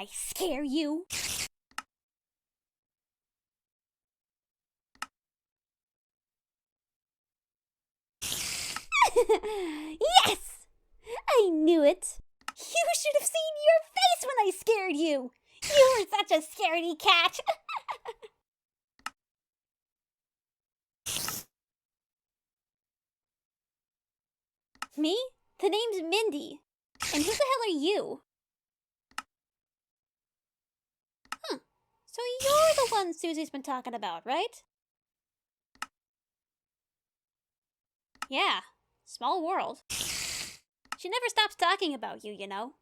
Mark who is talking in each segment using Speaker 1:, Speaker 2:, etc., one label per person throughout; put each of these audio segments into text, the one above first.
Speaker 1: I scare you? Yes! I knew it. You should have seen your face when I scared you. You were such a scaredy cat. Me? The name's Mindy. And who the hell are you? So you're the one Susie's been talking about, right? Yeah, small world. She never stops talking about you, you know.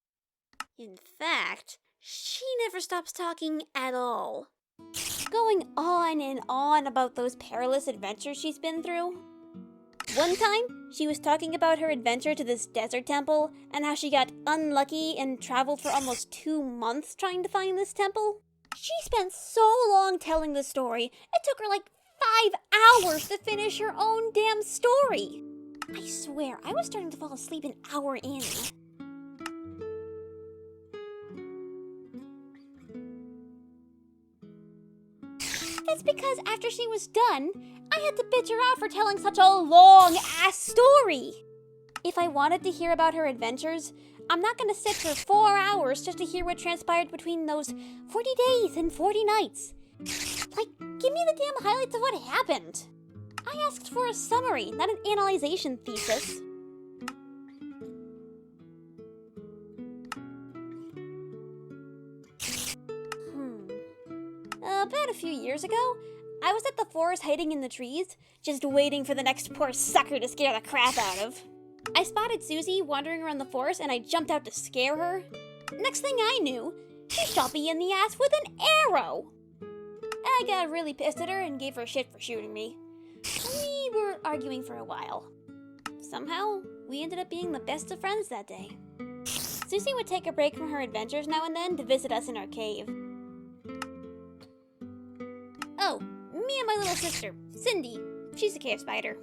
Speaker 1: In fact, she never stops talking at all. Going on and on about those perilous adventures she's been through. One time, she was talking about her adventure to this desert temple and how she got unlucky and traveled for almost 2 months trying to find this temple. She spent so long telling the story, it took her like 5 hours to finish her own damn story. I swear, I was starting to fall asleep an hour in. That's because after she was done, I had to bitch her out for telling such a long-ass story. If I wanted to hear about her adventures, I'm not gonna sit for 4 hours just to hear what transpired between those 40 days and 40 nights. Like, give me the damn highlights of what happened. I asked for a summary, not an analyzation thesis. About a few years ago, I was at the forest hiding in the trees, just waiting for the next poor sucker to scare the crap out of. I spotted Susie wandering around the forest and I jumped out to scare her. Next thing I knew, she shot me in the ass with an arrow. I got really pissed at her and gave her shit for shooting me. We were arguing for a while. Somehow, we ended up being the best of friends that day. Susie would take a break from her adventures now and then to visit us in our cave. Oh, me and my little sister, Cindy. She's a cave spider.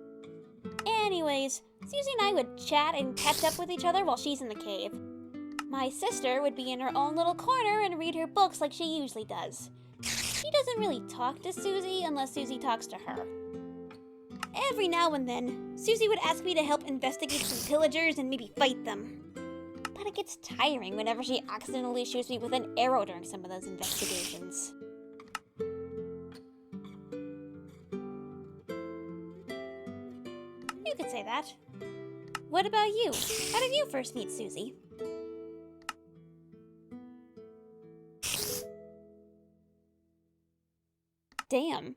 Speaker 1: Anyways, Susie and I would chat and catch up with each other while she's in the cave. My sister would be in her own little corner and read her books like she usually does. She doesn't really talk to Susie unless Susie talks to her. Every now and then, Susie would ask me to help investigate some pillagers and maybe fight them. But it gets tiring whenever she accidentally shoots me with an arrow during some of those investigations. You could say that. What about you? How did you first meet Susie? Damn.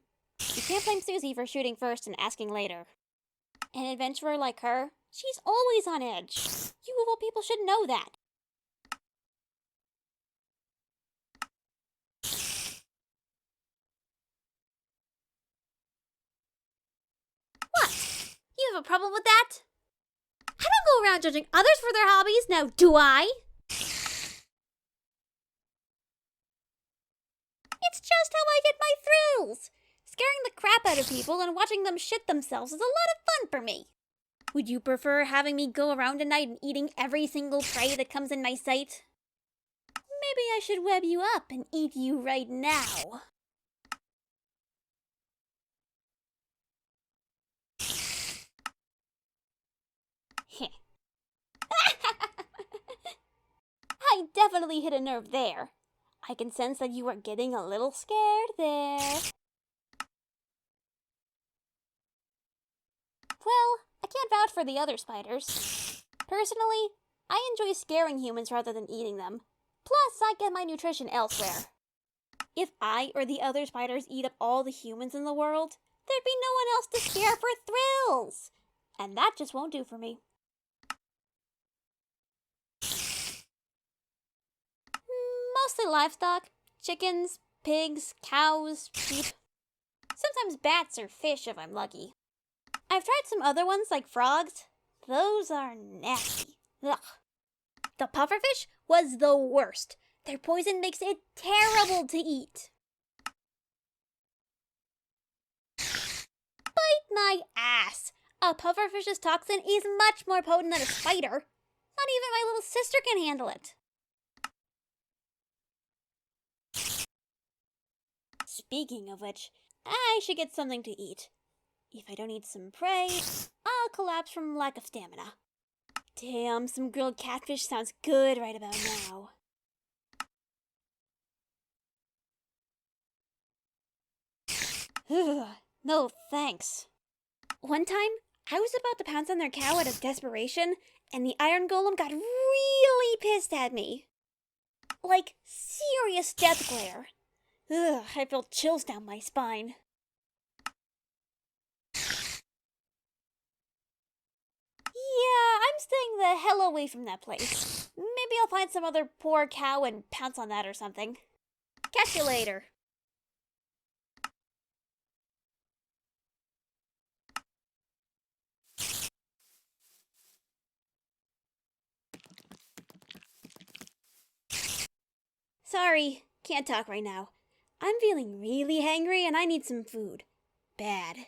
Speaker 1: You can't blame Susie for shooting first and asking later. An adventurer like her, she's always on edge. You of all people should know that. What? You have a problem with that? I don't go around judging others for their hobbies, now do I? It's just how I get my thrills. Scaring the crap out of people and watching them shit themselves is a lot of fun for me. Would you prefer having me go around at night and eating every single prey that comes in my sight? Maybe I should web you up and eat you right now. I definitely hit a nerve there. I can sense that you are getting a little scared there. Well, I can't vouch for the other spiders. Personally, I enjoy scaring humans rather than eating them. Plus, I get my nutrition elsewhere. If I or the other spiders eat up all the humans in the world, there'd be no one else to scare for thrills. And that just won't do for me. Mostly livestock. Chickens, pigs, cows, sheep. Sometimes bats or fish if I'm lucky. I've tried some other ones like frogs. Those are nasty. Ugh. The pufferfish was the worst. Their poison makes it terrible to eat. Bite my ass. A pufferfish's toxin is much more potent than a spider. Not even my little sister can handle it. Speaking of which, I should get something to eat. If I don't eat some prey, I'll collapse from lack of stamina. Damn, some grilled catfish sounds good right about now. No thanks. One time, I was about to pounce on their cow out of desperation, and the iron golem got really pissed at me. Like, serious death glare. I felt chills down my spine. Yeah, I'm staying the hell away from that place. Maybe I'll find some other poor cow and pounce on that or something. Catch you later. Sorry, can't talk right now. I'm feeling really hangry and I need some food. Bad.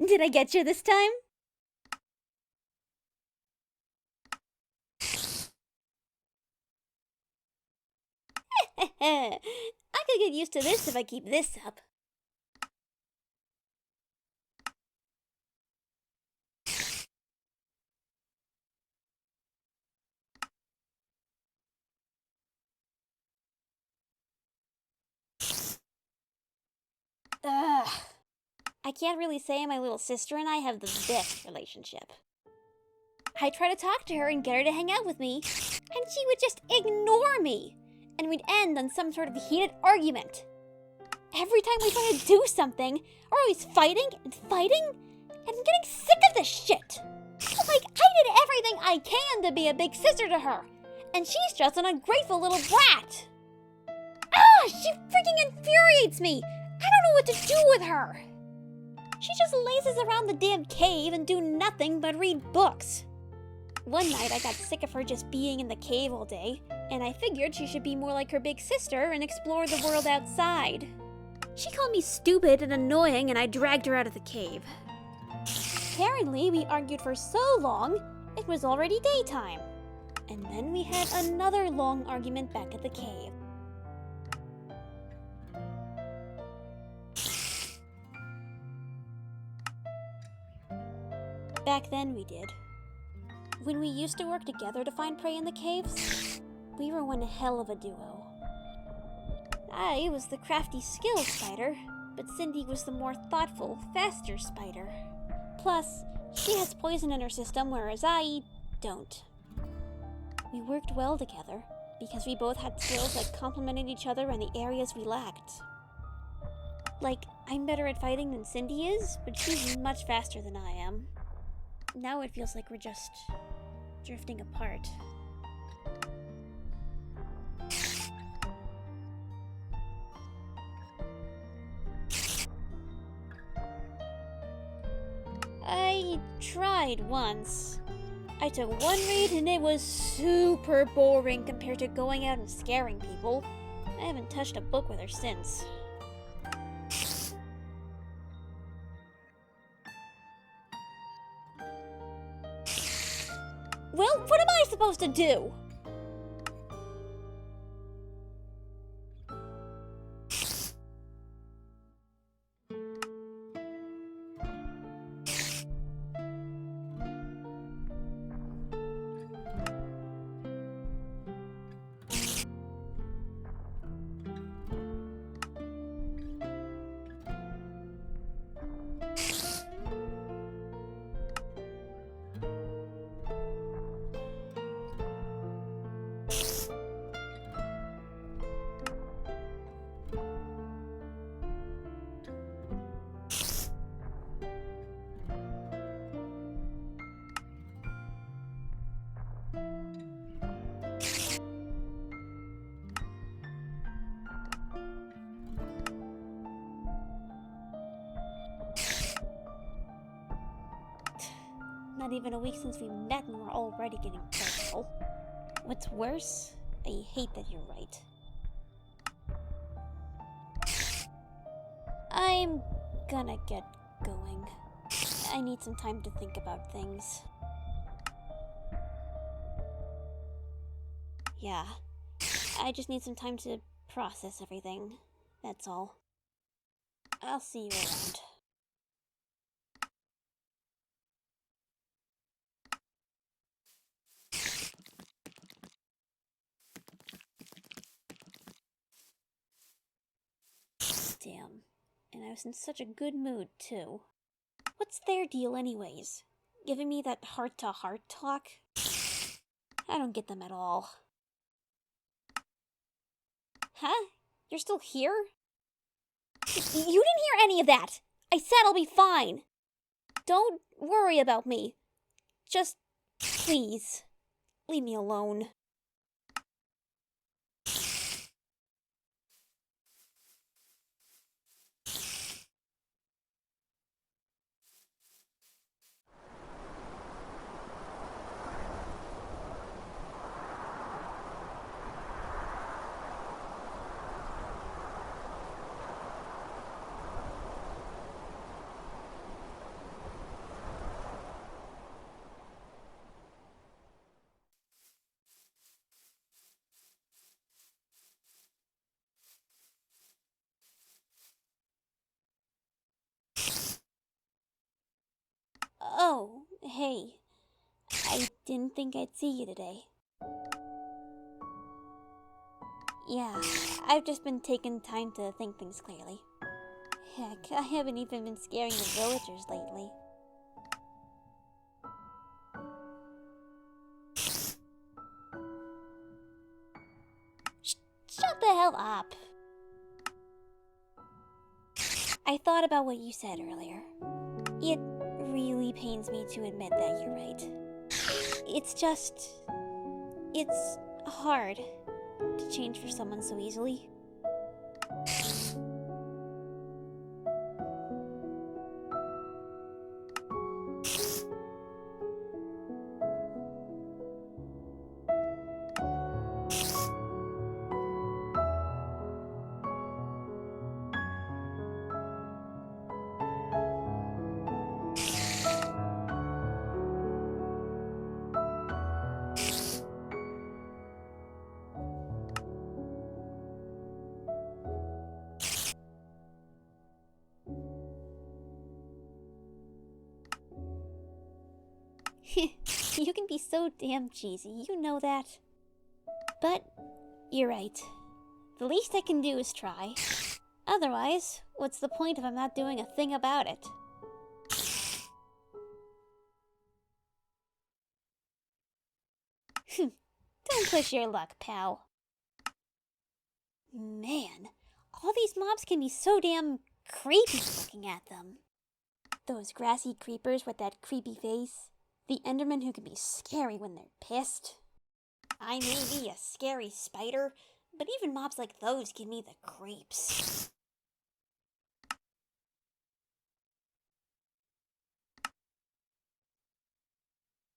Speaker 1: Did I get you this time? I could get used to this if I keep this up. Ugh. I can't really say my little sister and I have the best relationship. I try to talk to her and get her to hang out with me, and she would just ignore me, and we'd end on some sort of heated argument. Every time we try to do something, we're always fighting, and I'm getting sick of this shit. Like, I did everything I can to be a big sister to her, and she's just an ungrateful little brat. She freaking infuriates me. I don't know what to do with her. She just lazes around the damn cave and do nothing but read books. One night I got sick of her just being in the cave all day, and I figured she should be more like her big sister and explore the world outside. She called me stupid and annoying, and I dragged her out of the cave. Apparently, we argued for so long, it was already daytime. And then we had another long argument back at the cave. Back then we did. When we used to work together to find prey in the caves, we were one hell of a duo. I was the crafty, skilled spider, but Cindy was the more thoughtful, faster spider. Plus, she has poison in her system, whereas I don't. We worked well together, because we both had skills that complemented each other in the areas we lacked. Like, I'm better at fighting than Cindy is, but she's much faster than I am. Now it feels like we're just drifting apart. I tried once. I took one read and it was super boring compared to going out and scaring people. I haven't touched a book with her since. Well, what am I supposed to do? Not even a week since we met and we're already getting personal. What's worse, I hate that you're right. I'm gonna get going. I need some time to think about things. Yeah, I just need some time to process everything. That's all. I'll see you around. Damn. And I was in such a good mood, too. What's their deal anyways? Giving me that heart-to-heart talk? I don't get them at all. Huh? You're still here? You didn't hear any of that! I said I'll be fine! Don't worry about me. Just, please, leave me alone. Oh, hey. I didn't think I'd see you today. Yeah, I've just been taking time to think things clearly. Heck, I haven't even been scaring the villagers lately. Shut the hell up! I thought about what you said earlier. It really pains me to admit that you're right. It's hard to change for someone so easily. You can be so damn cheesy, you know that. But you're right. The least I can do is try. Otherwise, what's the point if I'm not doing a thing about it? Don't push your luck, pal. Man, all these mobs can be so damn creepy looking at them. Those grassy creepers with that creepy face. The Endermen who can be scary when they're pissed. I may be a scary spider, but even mobs like those give me the creeps.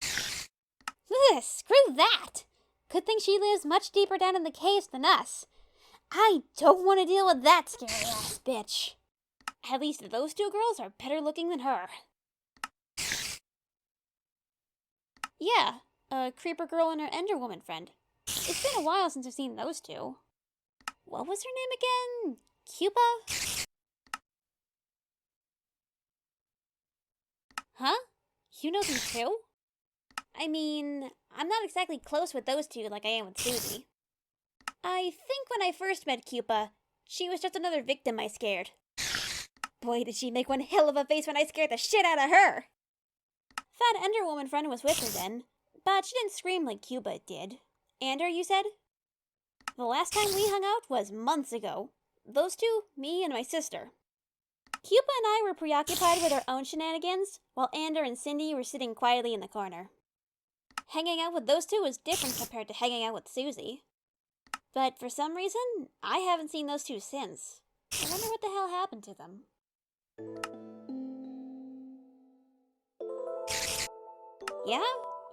Speaker 1: Ugh, screw that! Good thing she lives much deeper down in the caves than us. I don't want to deal with that scary ass bitch. At least those two girls are better looking than her. Yeah, a creeper girl and her Ender Woman friend. It's been a while since I've seen those two. What was her name again? Cuba? Huh? You know them too? I mean, I'm not exactly close with those two like I am with Susie. I think when I first met Cuba, she was just another victim I scared. Boy, did she make one hell of a face when I scared the shit out of her! Fat Ender Woman friend was with her then, but she didn't scream like Cuba did. Ander, you said? The last time we hung out was months ago. Those two, me and my sister. Cuba and I were preoccupied with our own shenanigans, while Ander and Cindy were sitting quietly in the corner. Hanging out with those two was different compared to hanging out with Susie. But for some reason, I haven't seen those two since. I wonder what the hell happened to them. Yeah?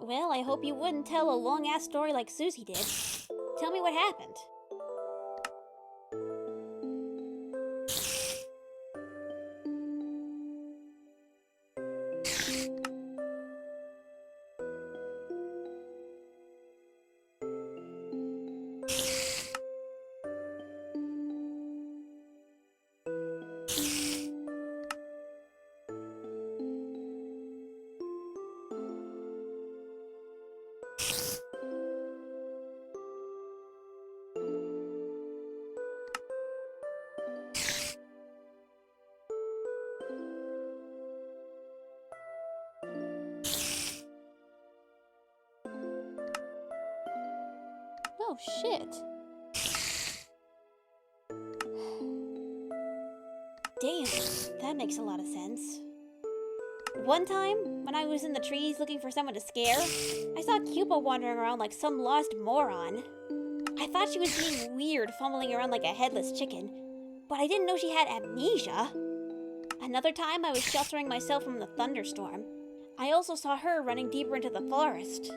Speaker 1: Well, I hope you wouldn't tell a long-ass story like Susie did. Tell me what happened. Oh, shit. Damn, that makes a lot of sense. One time, when I was in the trees looking for someone to scare, I saw Cupa wandering around like some lost moron. I thought she was being weird, fumbling around like a headless chicken, but I didn't know she had amnesia. Another time, I was sheltering myself from the thunderstorm. I also saw her running deeper into the forest.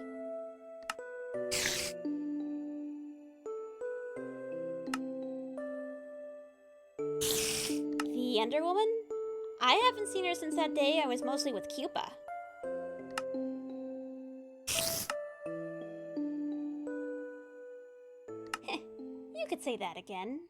Speaker 1: The Ender Woman? I haven't seen her since that day I was mostly with Cupa. Heh, you could say that again.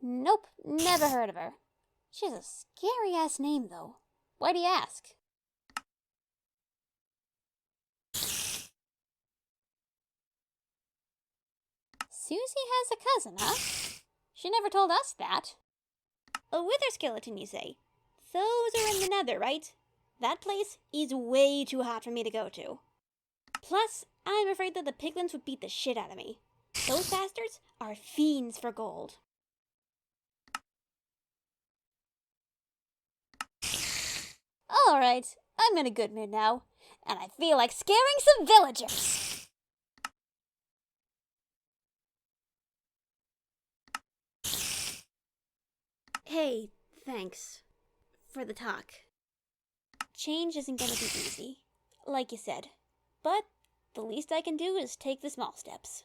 Speaker 1: Nope, never heard of her. She has a scary-ass name, though. Why do you ask? Susie has a cousin, huh? She never told us that. A wither skeleton, you say? Those are in the nether, right? That place is way too hot for me to go to. Plus, I'm afraid that the piglins would beat the shit out of me. Those bastards are fiends for gold. Alright, I'm in a good mood now, and I feel like scaring some villagers. Hey, thanks for the talk. Change isn't gonna be easy, like you said, but the least I can do is take the small steps.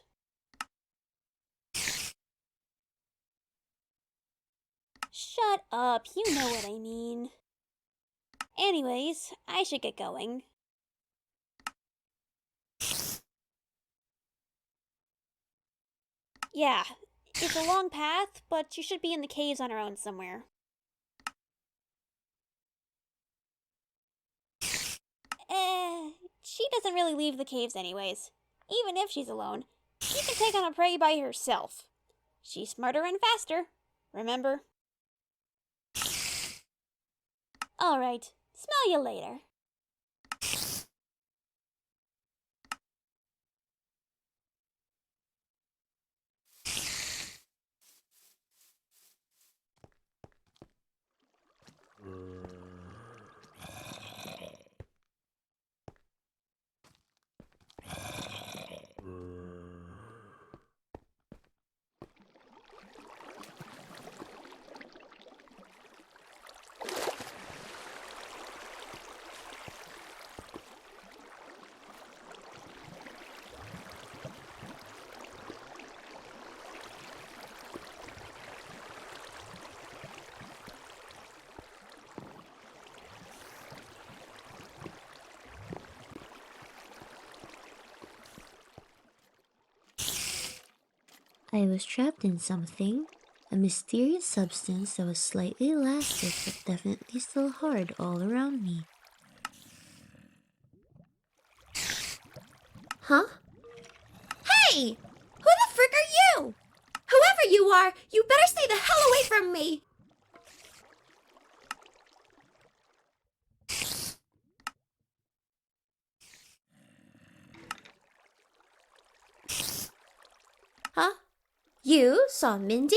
Speaker 1: Shut up, you know what I mean. Anyways, I should get going. Yeah, it's a long path, but you should be in the caves on her own somewhere. She doesn't really leave the caves anyways. Even if she's alone, she can take on a prey by herself. She's smarter and faster, remember? Alright, smell you later.
Speaker 2: I was trapped in something, a mysterious substance that was slightly elastic but definitely still hard all around me. Huh?
Speaker 3: Hey! Who the frick are you? Whoever you are, you better stay the hell away from me! Huh? You saw Mindy?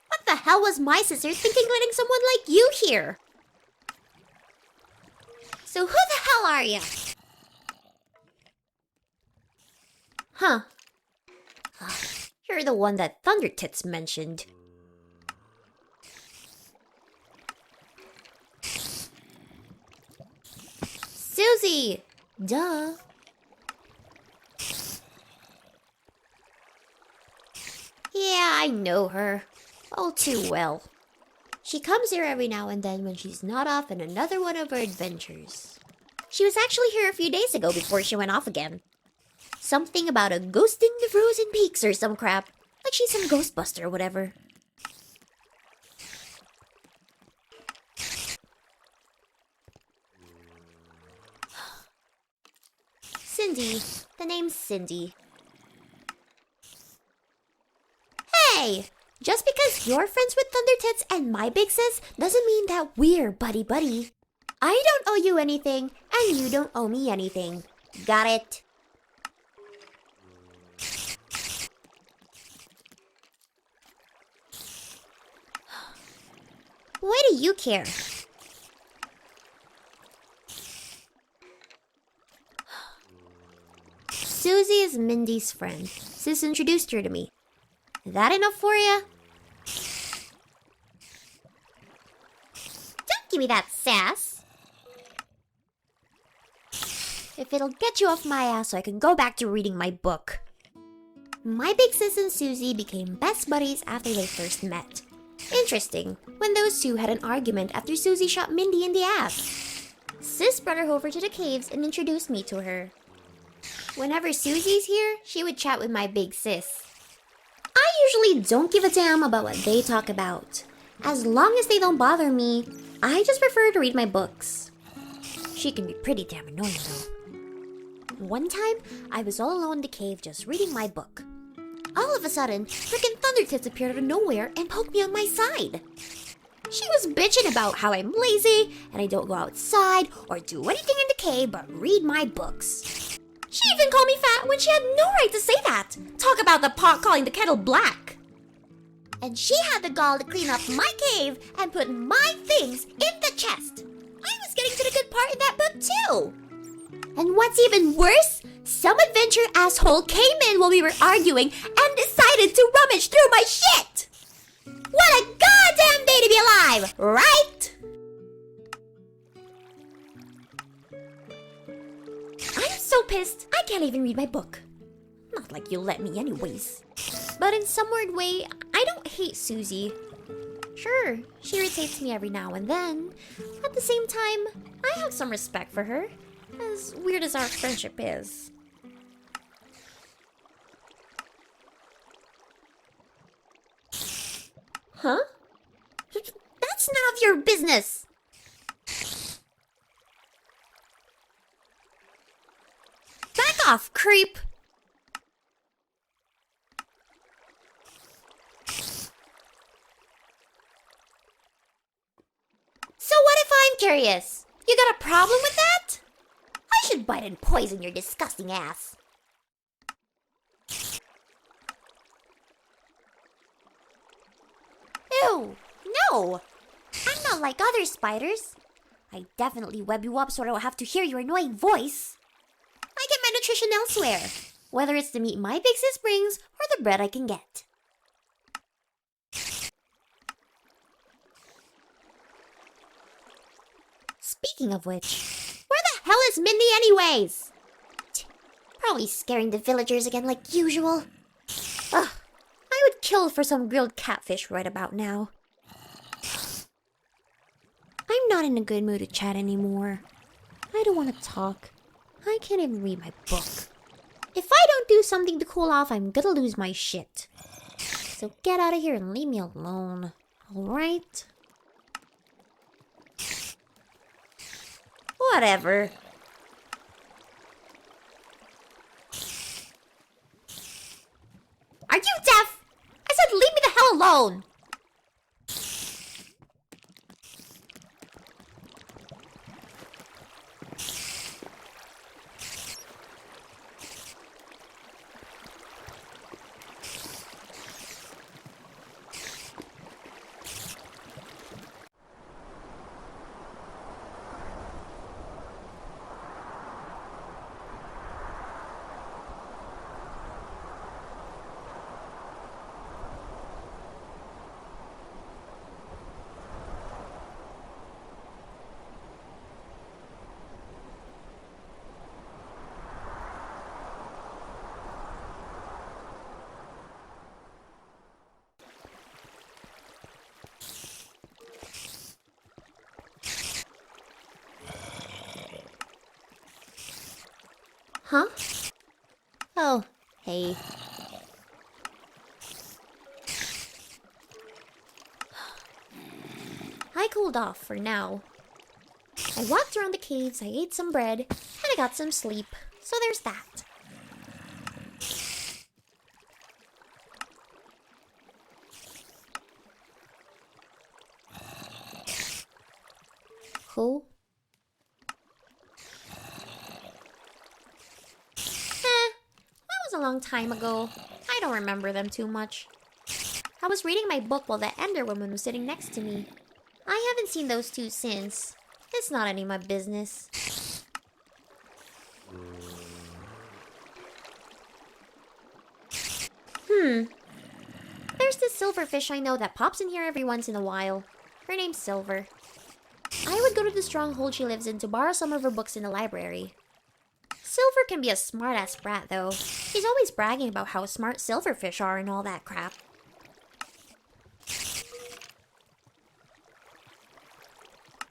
Speaker 3: What the hell was my sister thinking letting someone like you here? So who the hell are you? Huh. You're the one that Thunder Tits mentioned. Susie! Duh. Yeah, I know her. All too well. She comes here every now and then when she's not off on another one of her adventures. She was actually here a few days ago before she went off again. Something about a ghost in the frozen peaks or some crap. Like she's some Ghostbuster or whatever. Cindy. The name's Cindy. Hey! Just because you're friends with Thunder Tits and my big sis doesn't mean that we're buddy-buddy. I don't owe you anything, and you don't owe me anything. Got it? Why do you care? Susie is Mindy's friend. Sis introduced her to me. That enough for you? Don't give me that sass. If it'll get you off my ass so I can go back to reading my book. My big sis and Susie became best buddies after they first met. Interesting, when those two had an argument after Susie shot Mindy in the ass. Sis brought her over to the caves and introduced me to her. Whenever Susie's here, she would chat with my big sis. I usually don't give a damn about what they talk about. As long as they don't bother me, I just prefer to read my books. She can be pretty damn annoying though. One time, I was all alone in the cave just reading my book. All of a sudden, frickin' Thunder Tits appeared out of nowhere and poked me on my side. She was bitching about how I'm lazy and I don't go outside or do anything in the cave but read my books. She even called me fat when she had no right to say that. Talk about the pot calling the kettle black. And she had the gall to clean up my cave and put my things in the chest. I was getting to the good part in that book too. And what's even worse, some adventure asshole came in while we were arguing and decided to rummage through my shit. What a goddamn day to be alive, right? I'm so pissed, I can't even read my book. Not like you'll let me anyways. But in some weird way, I don't hate Susie. Sure, she irritates me every now and then. At the same time, I have some respect for her, as weird as our friendship is. Huh? That's none of your business! Back off, creep! So what if I'm curious? You got a problem with that? I should bite and poison your disgusting ass. Ew, no! I'm not like other spiders. I definitely web you up so I don't have to hear your annoying voice. I get my nutrition elsewhere, whether it's the meat my big sis brings or the bread I can get. Speaking of which, where the hell is Mindy anyways? Probably scaring the villagers again like usual. Ugh, I would kill for some grilled catfish right about now. I'm not in a good mood to chat anymore. I don't want to talk. I can't even read my book. If I don't do something to cool off, I'm gonna lose my shit. So get out of here and leave me alone, alright? Whatever. Are you deaf? I said leave me the hell alone! Huh? Oh, hey. I cooled off for now. I walked around the caves, I ate some bread, and I got some sleep. So there's that. Who? That was a long time ago. I don't remember them too much. I was reading my book while the Ender Woman was sitting next to me. I haven't seen those two since. It's not any of my business. There's this silverfish I know that pops in here every once in a while. Her name's Silver. I would go to the stronghold she lives in to borrow some of her books in the library. Silver can be a smart-ass brat, though. She's always bragging about how smart silverfish are and all that crap.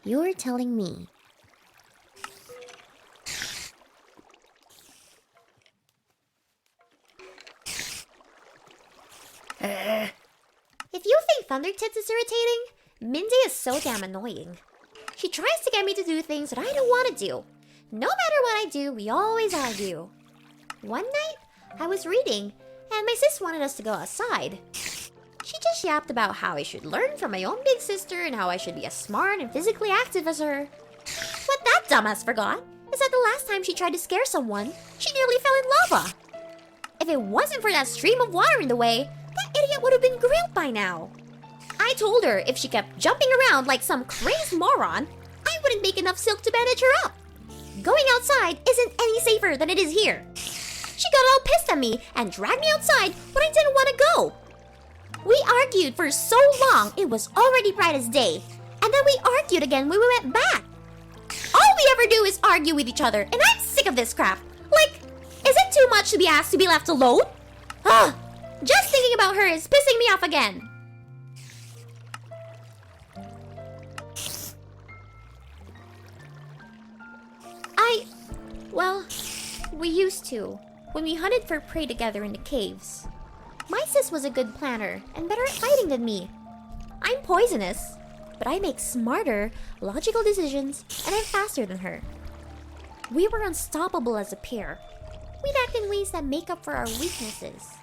Speaker 2: You're telling me.
Speaker 3: If you think Thunder Tits is irritating, Mindy is so damn annoying. She tries to get me to do things that I don't want to do. No matter what I do, we always argue. One night, I was reading, and my sis wanted us to go outside. She just yapped about how I should learn from my own big sister and how I should be as smart and physically active as her. What that dumbass forgot is that the last time she tried to scare someone, she nearly fell in lava. If it wasn't for that stream of water in the way, that idiot would have been grilled by now. I told her if she kept jumping around like some crazed moron, I wouldn't make enough silk to bandage her up. Going outside isn't any safer than it is here. She got all pissed at me and dragged me outside when I didn't want to go. We argued for so long it was already bright as day, and then we argued again when we went back. All we ever do is argue with each other, and I'm sick of this crap. Like, is it too much to be asked to be left alone? Ugh, just thinking about her is pissing me off again. Well, we used to, when we hunted for prey together in the caves. My sis was a good planner and better at fighting than me. I'm poisonous, but I make smarter, logical decisions, and I'm faster than her. We were unstoppable as a pair. We'd act in ways that make up for our weaknesses.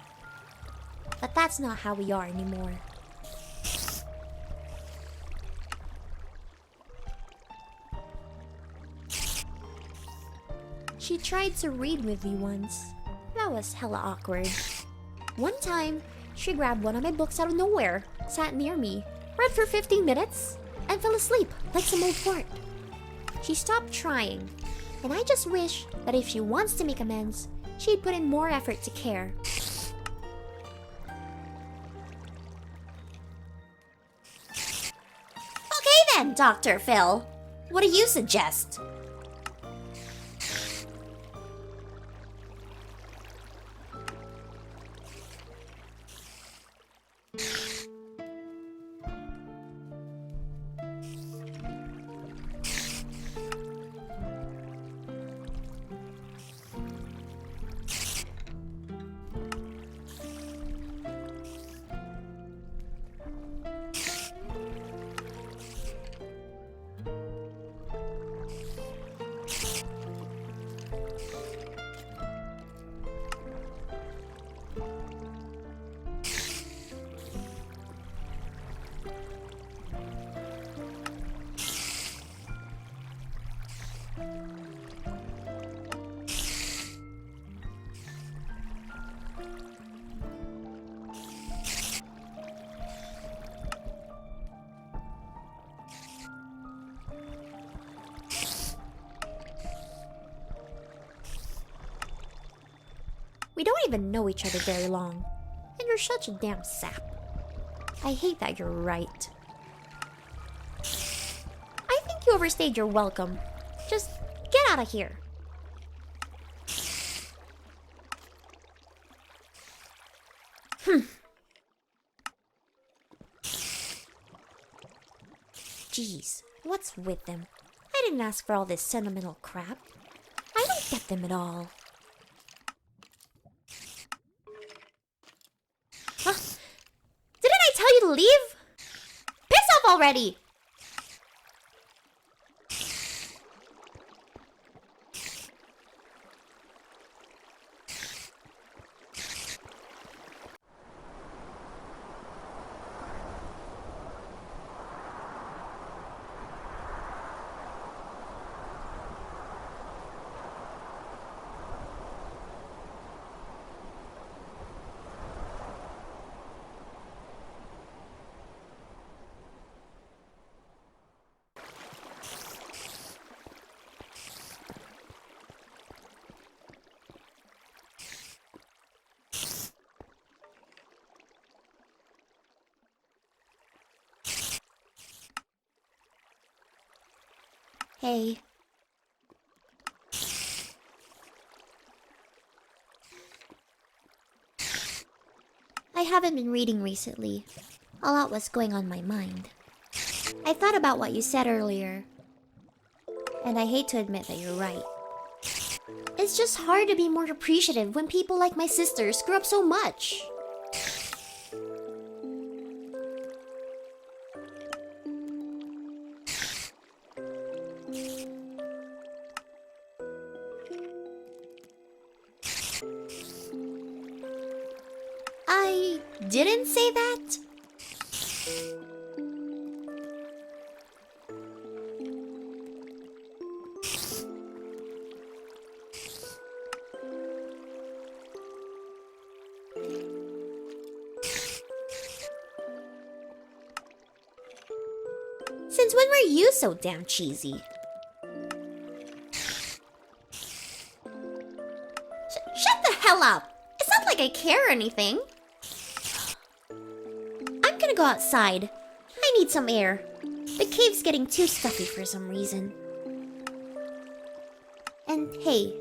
Speaker 3: But that's not how we are anymore. She tried to read with me once. That was hella awkward. One time, she grabbed one of my books out of nowhere, sat near me, read for 15 minutes, and fell asleep like some old fart. She stopped trying, and I just wish that if she wants to make amends, she'd put in more effort to care. Okay then, Dr. Phil. What do you suggest? We don't even know each other very long, and you're such a damn sap. I hate that you're right. I think you overstayed your welcome. Just get out of here. Jeez, what's with them? I didn't ask for all this sentimental crap. I don't get them at all. already! Hey. I haven't been reading recently. A lot was going on my mind. I thought about what you said earlier. And I hate to admit that you're right. It's just hard to be more appreciative when people like my sister screw up so much. I didn't say that. Since when were you so damn cheesy? Shut the hell up! It's not like I care or anything. I'm gonna go outside. I need some air. The cave's getting too stuffy for some reason. And hey,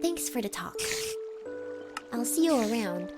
Speaker 3: thanks for the talk. I'll see you around.